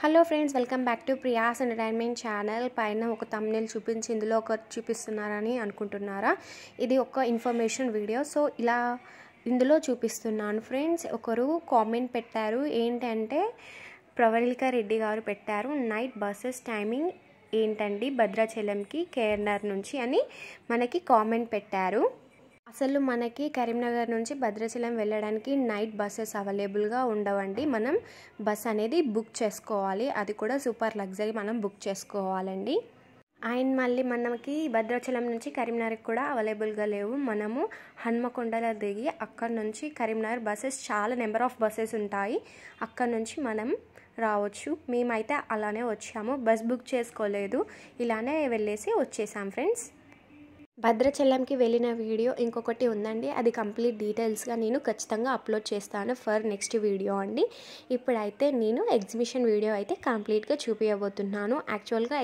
Hello friends, welcome back to Priya's entertainment channel. పైన ఒక thumbnail చూపించి ఇందులో ఒక చూపిస్తున్నారని అనుకుంటున్నారా? ఇది ఒక ఇన్ఫర్మేషన్ వీడియో. సో ఇలా ఇందులో చూపిస్తున్నాను ఫ్రెండ్స్. ఒకరు కామెంట్ పెట్టారు, ఏంటంటే ప్రవళిక రెడ్డి గారు పెట్టారు, నైట్ బస్సెస్ టైమింగ్ ఏంటండి భద్రాచలంకి కేఆర్ఆర్ నుంచి అని మనకి కామెంట్ పెట్టారు. అసలు మనకి కరీంనగర్ నుంచి భద్రాచలం వెళ్ళడానికి నైట్ బస్సెస్ అవైలబుల్గా ఉండవండి. మనం బస్ అనేది బుక్ చేసుకోవాలి, అది కూడా సూపర్ లగ్జరీ మనం బుక్ చేసుకోవాలండి. అండ్ మళ్ళీ మనకి భద్రాచలం నుంచి కరీంనగర్కి కూడా అవైలబుల్గా లేవు. మనము హన్మకొండలో దిగి అక్కడ నుంచి కరీంనగర్ బస్సెస్ చాలా నెంబర్ ఆఫ్ బస్సెస్ ఉంటాయి, అక్కడ నుంచి మనం రావచ్చు. మేమైతే అలానే వచ్చాము, బస్ బుక్ చేసుకోలేదు, ఇలానే వెళ్ళేసి వచ్చేసాం ఫ్రెండ్స్. భద్రాచలంకి వెళ్ళిన వీడియో ఇంకొకటి ఉందండి, అది కంప్లీట్ డీటెయిల్స్గా నేను ఖచ్చితంగా అప్లోడ్ చేస్తాను ఫర్ నెక్స్ట్ వీడియో అండి. ఇప్పుడైతే నేను ఎగ్జిబిషన్ వీడియో అయితే కంప్లీట్గా చూపించబోతున్నాను. యాక్చువల్గా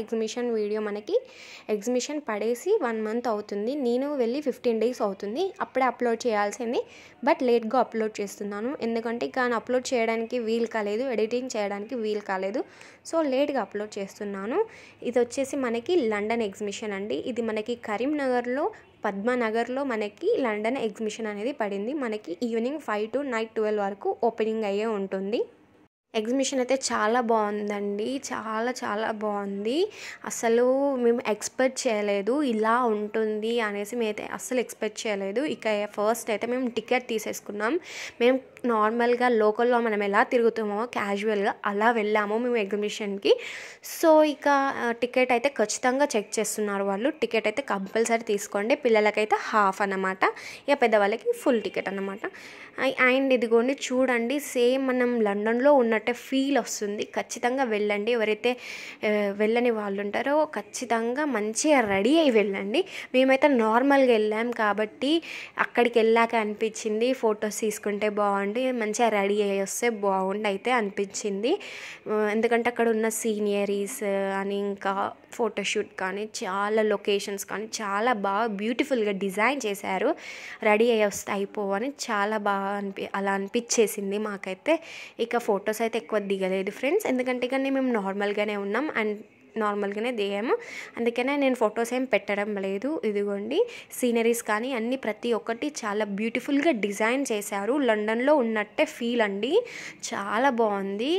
ఎగ్జిబిషన్ పడేసి 1 మంత్ అవుతుంది, నేను వెళ్ళి 15 days అవుతుంది. అప్పుడే అప్లోడ్ చేయాల్సింది, బట్ లేట్గా అప్లోడ్ చేస్తున్నాను, ఎందుకంటే కానీ అప్లోడ్ చేయడానికి వీలు కాలేదు, ఎడిటింగ్ చేయడానికి వీలు కాలేదు, సో లేట్గా అప్లోడ్ చేస్తున్నాను. ఇది వచ్చేసి మనకి లండన్ ఎగ్జిబిషన్ అండి. ఇది మనకి కరీంనగర్లో పద్మనగర్లో మనకి లండన్ ఎగ్జిబిషన్ అనేది పడింది. మనకి ఈవినింగ్ 5 to నైట్ 12 వరకు ఓపెనింగ్ అయ్యే ఉంటుంది. ఎగ్జిబిషన్ అయితే చాలా బాగుందండి, చాలా బాగుంది. అసలు మేము ఎక్స్పెక్ట్ చేయలేదు ఇలా ఉంటుంది అనేసి, మేమైతే అస్సలు ఎక్స్పెక్ట్ చేయలేదు. ఇక ఫస్ట్ అయితే మేము టికెట్ తీసేసుకున్నాం. మేము నార్మల్గా లోకల్లో మనం ఎలా తిరుగుతామో క్యాజువల్గా అలా వెళ్ళాము మేము ఎగ్జిబిషన్కి. సో ఇక టికెట్ అయితే ఖచ్చితంగా చెక్ చేస్తున్నారు వాళ్ళు. టికెట్ అయితే కంపల్సరీ తీసుకోండి, పిల్లలకైతే హాఫ్ అన్నమాట, ఇక పెద్దవాళ్ళకి ఫుల్ టికెట్ అన్నమాట. అండ్ ఇదిగోండి చూడండి, సేమ్ మనం లండన్లో ఉన్నట్టే ఫీల్ వస్తుంది. ఖచ్చితంగా వెళ్ళండి, ఎవరైతే వెళ్ళని వాళ్ళు ఉంటారో ఖచ్చితంగా మంచిగా రెడీ అయ్యి వెళ్ళండి. మేమైతే నార్మల్గా వెళ్ళాం కాబట్టి అక్కడికి వెళ్ళాక అనిపించింది ఫొటోస్ తీసుకుంటే బాగుంది, మంచిగా రెడీ అయ్యి వస్తే బాగుండి అయితే అనిపించింది. ఎందుకంటే అక్కడ ఉన్న సీనియరీస్ అని ఇంకా ఫోటోషూట్ కానీ చాలా లొకేషన్స్ కానీ చాలా బాగా బ్యూటిఫుల్గా డిజైన్ చేశారు. రెడీ అయ్యి వస్తే అయిపోవని చాలా బాగా అలా అనిపించేసింది మాకైతే. ఇక ఫొటోస్ అయితే ఎక్కువ దిగలేదు ఫ్రెండ్స్, ఎందుకంటే ఇక మేము నార్మల్గానే ఉన్నాం అండ్ నార్మల్గానే దిగాము, అందుకనే నేను ఫొటోస్ ఏం పెట్టడం లేదు. ఇదిగోండి సీనరీస్ కానీ అన్నీ ప్రతి ఒక్కటి చాలా బ్యూటిఫుల్గా డిజైన్ చేశారు. లండన్లో ఉన్నట్టే ఫీల్ అండి, చాలా బాగుంది,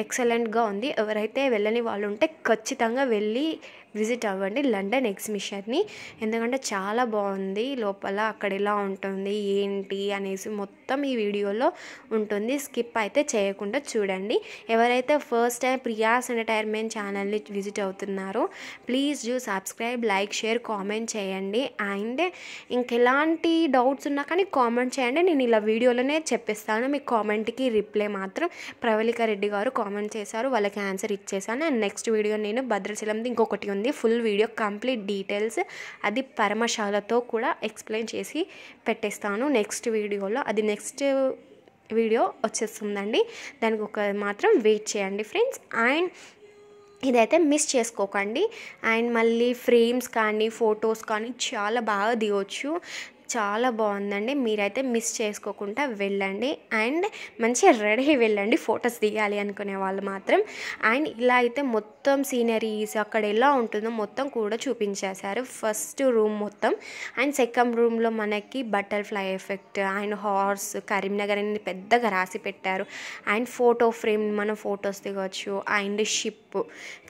ఎక్సలెంట్గా ఉంది. ఎవరైతే వెళ్ళని వాళ్ళు ఉంటే ఖచ్చితంగా వెళ్ళి విజిట్ అవ్వండి లండన్ ఎగ్జిబిషన్ని, ఎందుకంటే చాలా బాగుంది. లోపల అక్కడ ఎలా ఉంటుంది ఏంటి అనేసి మొత్తం ఈ వీడియోలో ఉంటుంది, స్కిప్ అయితే చేయకుండా చూడండి. ఎవరైతే ఫస్ట్ టైం ప్రియాస్ ఎంటర్టైన్మెంట్ ఛానల్ని విజిట్ అవుతున్నారో please do subscribe, like, share, comment చేయండి. అండ్ ఇంకెలాంటి డౌట్స్ ఉన్నా కానీ కామెంట్ చేయండి, నేను ఇలా వీడియోలోనే చెప్పిస్తాను. మీ కామెంట్కి రిప్లై మాత్రం ప్రవళిక రెడ్డి గారు కామెంట్ చేశారు, వాళ్ళకి ఆన్సర్ ఇచ్చేసాను. అండ్ నెక్స్ట్ వీడియో నేను భద్రాచలంది ఇంకొకటి ఉంది, ఫుల్ వీడియో కంప్లీట్ డీటెయిల్స్, అది పరమశాలతో కూడా ఎక్స్ప్లెయిన్ చేసి పెట్టేస్తాను నెక్స్ట్ వీడియోలో. అది నెక్స్ట్ వీడియో వచ్చేస్తుందండి, దానికి ఒక మాత్రం వెయిట్ చేయండి ఫ్రెండ్స్. అండ్ ఇదైతే మిస్ చేసుకోకండి. అండ్ మళ్ళీ ఫ్రేమ్స్ కానీ ఫొటోస్ కానీ చాలా బాగా దిగొచ్చు, చాలా బాగుందండి. మీరైతే మిస్ చేసుకోకుండా వెళ్ళండి అండ్ మంచిగా రెడీ అయ్యి వెళ్ళండి ఫొటోస్ దిగాలి అనుకునే వాళ్ళు మాత్రం. అండ్ ఇలా అయితే మొత్తం సీనరీస్ అక్కడ ఎలా ఉంటుందో మొత్తం కూడా చూపించేశారు. ఫస్ట్ రూమ్ మొత్తం అండ్ సెకండ్ రూమ్లో మనకి butterfly effect and horse Karimnagar అని పెద్దగా రాసి పెట్టారు. అండ్ ఫోటో ఫ్రేమ్ మనం ఫొటోస్ దిగవచ్చు. అండ్ షిప్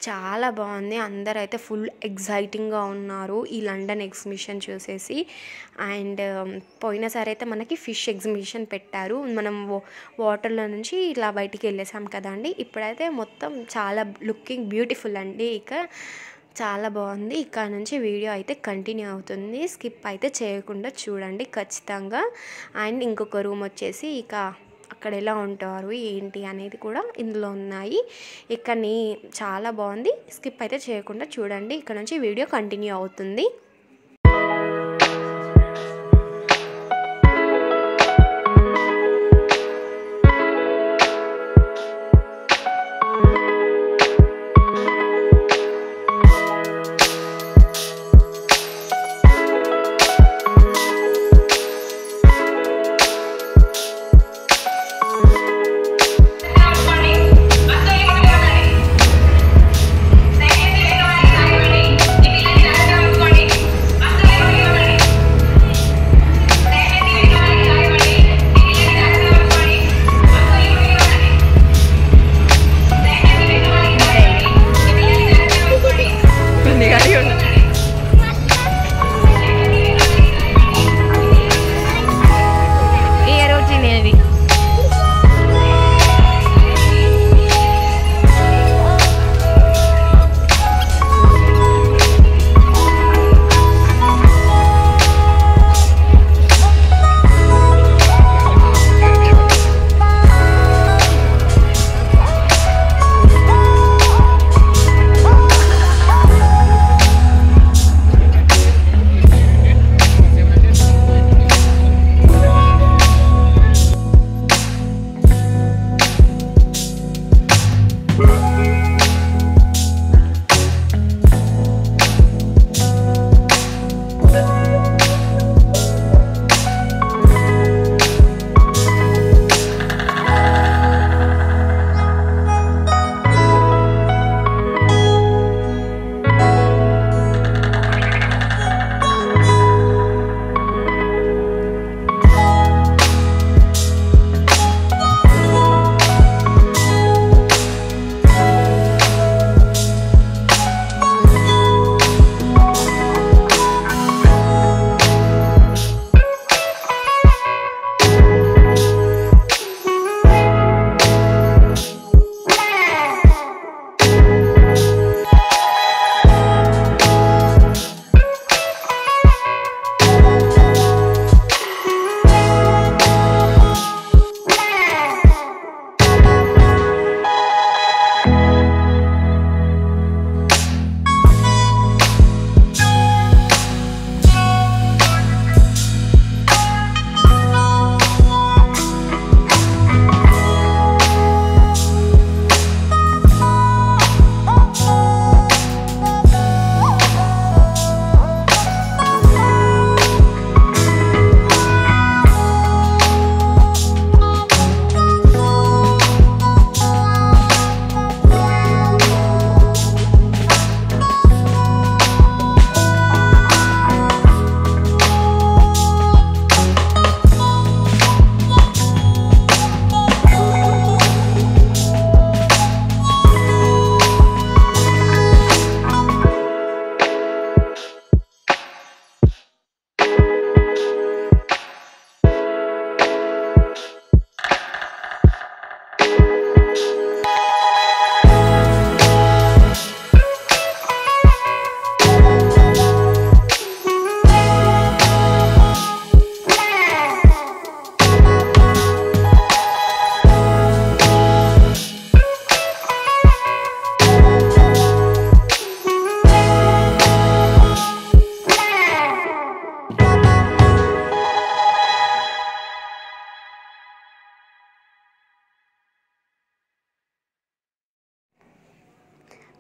చాలా బాగుంది, అందరూ అయితే ఫుల్ ఎగ్జైటింగ్గా ఉన్నారు ఈ లండన్ ఎగ్జిబిషన్ చూసేసి. అండ్ పోయినసారి అయితే మనకి ఫిష్ ఎగ్జిబిషన్ పెట్టారు, మనం వాటర్లో నుంచి ఇలా బయటికి వెళ్ళేసాం కదండి. ఇప్పుడైతే మొత్తం చాలా లుకింగ్ బ్యూటిఫుల్ అండి, ఇక చాలా బాగుంది. ఇక్కడ నుంచి వీడియో అయితే కంటిన్యూ అవుతుంది, స్కిప్ అయితే చేయకుండా చూడండి ఖచ్చితంగా. అండ్ ఇంకొక రూమ్ వచ్చేసి ఇక అక్కడ ఎలా ఉంటారు ఏంటి అనేది కూడా ఇందులో ఉన్నాయి. ఇక్కడ చాలా బాగుంది, స్కిప్ అయితే చేయకుండా చూడండి, ఇక్కడ నుంచి వీడియో కంటిన్యూ అవుతుంది. Good morning.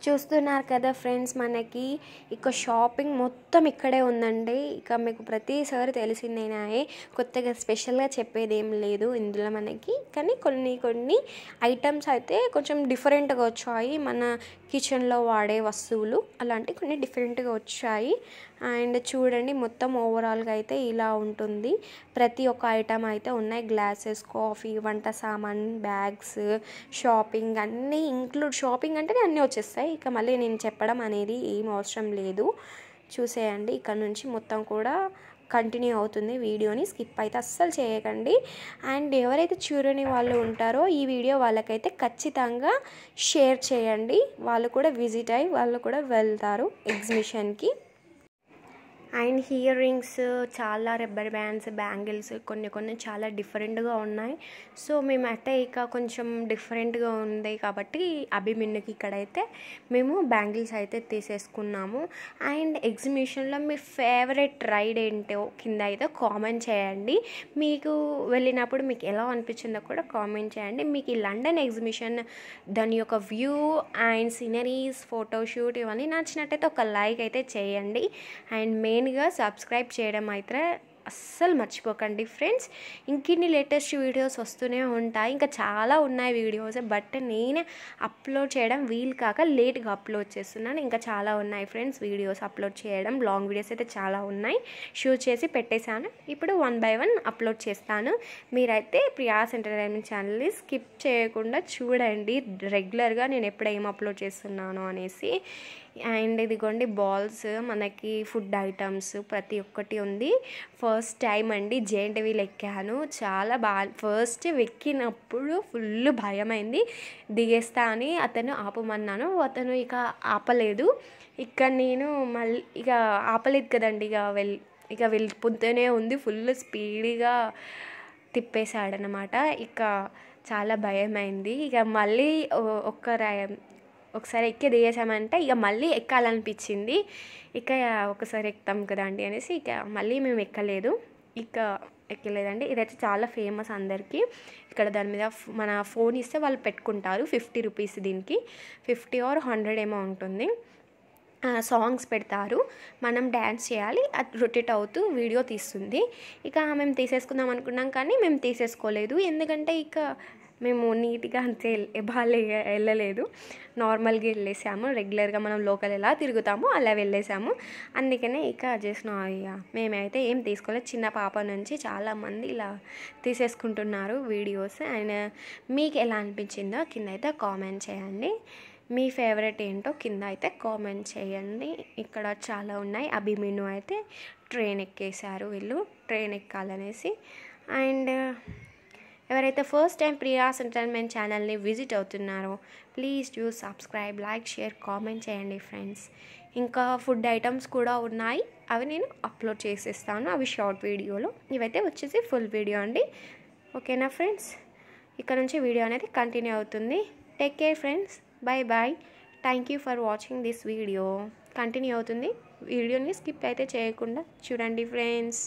చూస్తున్నారు కదా ఫ్రెండ్స్, మనకి ఇక షాపింగ్ మొత్తం ఇక్కడే ఉందండి. ఇక మీకు ప్రతిసారి తెలిసిందేనాయే, కొత్తగా స్పెషల్గా చెప్పేది ఏం లేదు ఇందులో మనకి. కానీ కొన్ని ఐటమ్స్ అయితే కొంచెం డిఫరెంట్గా వచ్చాయి. మన కిచెన్లో వాడే వస్తువులు అలాంటి కొన్ని డిఫరెంట్గా వచ్చాయి. అండ్ చూడండి, మొత్తం ఓవరాల్గా అయితే ఇలా ఉంటుంది. ప్రతి ఒక్క ఐటమ్ అయితే ఉన్నాయి. గ్లాసెస్, కాఫీ, వంట సామాన్, బ్యాగ్స్, షాపింగ్ అన్నీ ఇంక్లూడ్. షాపింగ్ అంటే అన్నీ వచ్చేస్తాయి. ఇక మళ్ళీ నేను చెప్పడం అనేది ఏం అవసరం లేదు. చూసేయండి, ఇక్కడ నుంచి మొత్తం కూడా కంటిన్యూ అవుతుంది వీడియోని. స్కిప్ అయితే అస్సలు చేయకండి. అండ్ ఎవరైతే చూడని వాళ్ళు ఉంటారో ఈ వీడియో వాళ్ళకైతే ఖచ్చితంగా షేర్ చేయండి. వాళ్ళు కూడా విజిట్ అయ్యి వాళ్ళు కూడా వెళ్తారు ఎగ్జిబిషన్కి. అండ్ ఇయర్ రింగ్స్, చాలా రబ్బర్ బ్యాండ్స్, బ్యాంగిల్స్ కొన్ని చాలా డిఫరెంట్గా ఉన్నాయి. సో మేమైతే ఇక కొంచెం డిఫరెంట్గా ఉంది కాబట్టి అభిమన్యుకి ఇక్కడైతే మేము బ్యాంగిల్స్ అయితే తీసేసుకున్నాము. అండ్ ఎగ్జిబిషన్లో మీ ఫేవరెట్ రైడ్ ఏంటో కింద అయితే కామెంట్ చేయండి. మీకు వెళ్ళినప్పుడు మీకు ఎలా అనిపించిందో కూడా కామెంట్ చేయండి. మీకు ఈ లండన్ ఎగ్జిబిషన్ దాని యొక్క వ్యూ అండ్ సీనరీస్, ఫోటోషూట్ ఇవన్నీ నచ్చినట్టయితే ఒక లైక్ అయితే చేయండి. అండ్ మెయిన్గా సబ్స్క్రైబ్ చేయడం అయితే అస్సలు మర్చిపోకండి ఫ్రెండ్స్. ఇంకిన్ని లేటెస్ట్ వీడియోస్ వస్తూనే ఉంటాయి. ఇంకా చాలా ఉన్నాయి వీడియోస్, బట్ నేనే అప్లోడ్ చేయడం వీలు కాక లేట్గా అప్లోడ్ చేస్తున్నాను. ఇంకా చాలా ఉన్నాయి ఫ్రెండ్స్ వీడియోస్ అప్లోడ్ చేయడం. లాంగ్ వీడియోస్ అయితే చాలా ఉన్నాయి, షూట్ చేసి పెట్టేశాను. ఇప్పుడు 1 by 1 అప్లోడ్ చేస్తాను. మీరైతే ప్రియాస్ ఎంటర్టైన్మెంట్ ఛానల్ని స్కిప్ చేయకుండా చూడండి రెగ్యులర్గా నేను ఎప్పుడు ఏం అప్లోడ్ చేస్తున్నాను అనేసి. అండ్ ఇదిగోండి బాల్స్, మనకి ఫుడ్ ఐటమ్స్ ప్రతి ఒక్కటి ఉంది. ఫస్ట్ టైం అండి జెయింట్ వీల్ ఎక్కాను. చాలా బాగా ఫస్ట్ ఎక్కినప్పుడు ఫుల్ భయమైంది. దిగేస్తా అని అతను ఆపమన్నాను, అతను ఇక ఆపలేదు. ఇక నేను మళ్ళీ ఇక ఆపలేదు కదండి, ఇక వెళ్ళిపోతూనే ఉంది. ఫుల్ స్పీడ్గా తిప్పేశాడనమాట. ఇక చాలా భయమైంది. ఇక మళ్ళీ ఒకసారి ఎక్కి దిగేసామంటే ఇక మళ్ళీ ఎక్కాలనిపించింది. ఇక ఒకసారి ఎక్కుతాం కదా అండి అనేసి ఇక మళ్ళీ మేము ఎక్కలేదండి. ఇదైతే చాలా ఫేమస్ అందరికీ. ఇక్కడ దాని మీద మన ఫోన్ ఇస్తే వాళ్ళు పెట్టుకుంటారు. 50 రూపీస్ దీనికి, 50 or 100 ఏమో ఉంటుంది. సాంగ్స్ పెడతారు, మనం డ్యాన్స్ చేయాలి, అది రొటేట్ అవుతూ వీడియో తీస్తుంది. ఇక మేము తీసేసుకుందాం అనుకున్నాం కానీ మేము తీసేసుకోలేదు. ఎందుకంటే ఇక మేము నీట్గా అంతే బాగా వెళ్ళలేదు, నార్మల్గా వెళ్ళేసాము. రెగ్యులర్గా మనం లోకల్ ఎలా తిరుగుతామో అలా వెళ్ళేసాము. అందుకనే ఇక చేసినాం. ఇక మేమైతే ఏం తీసుకోలేదు. చిన్న పాప నుంచి చాలామంది ఇలా తీసేసుకుంటున్నారు వీడియోస్. అండ్ మీకు ఎలా అనిపించిందో కింద అయితే కామెంట్ చేయండి. మీ ఫేవరెట్ ఏంటో కింద అయితే కామెంట్ చేయండి. ఇక్కడ చాలా ఉన్నాయి. అభిమన్యు అయితే ట్రైన్ ఎక్కేశారు, వీళ్ళు ట్రైన్ ఎక్కాలనేసి. అండ్ ఎవరైతే ఫస్ట్ టైం ప్రియాస్ ఎంటర్టైన్మెంట్ ఛానల్ని విజిట్ అవుతున్నారో please do subscribe, like, share, comment చేయండి ఫ్రెండ్స్. ఇంకా ఫుడ్ ఐటమ్స్ కూడా ఉన్నాయి, అవి నేను అప్లోడ్ చేసేస్తాను. అవి షార్ట్ వీడియోలో, ఇవైతే వచ్చేసి ఫుల్ వీడియో అండి. ఓకేనా ఫ్రెండ్స్, ఇక్కడ నుంచి వీడియో అనేది కంటిన్యూ అవుతుంది. Take care friends, bye bye. Thank you for watching this video. Continue అవుతుంది, వీడియోని స్కిప్ అయితే చేయకుండా చూడండి ఫ్రెండ్స్.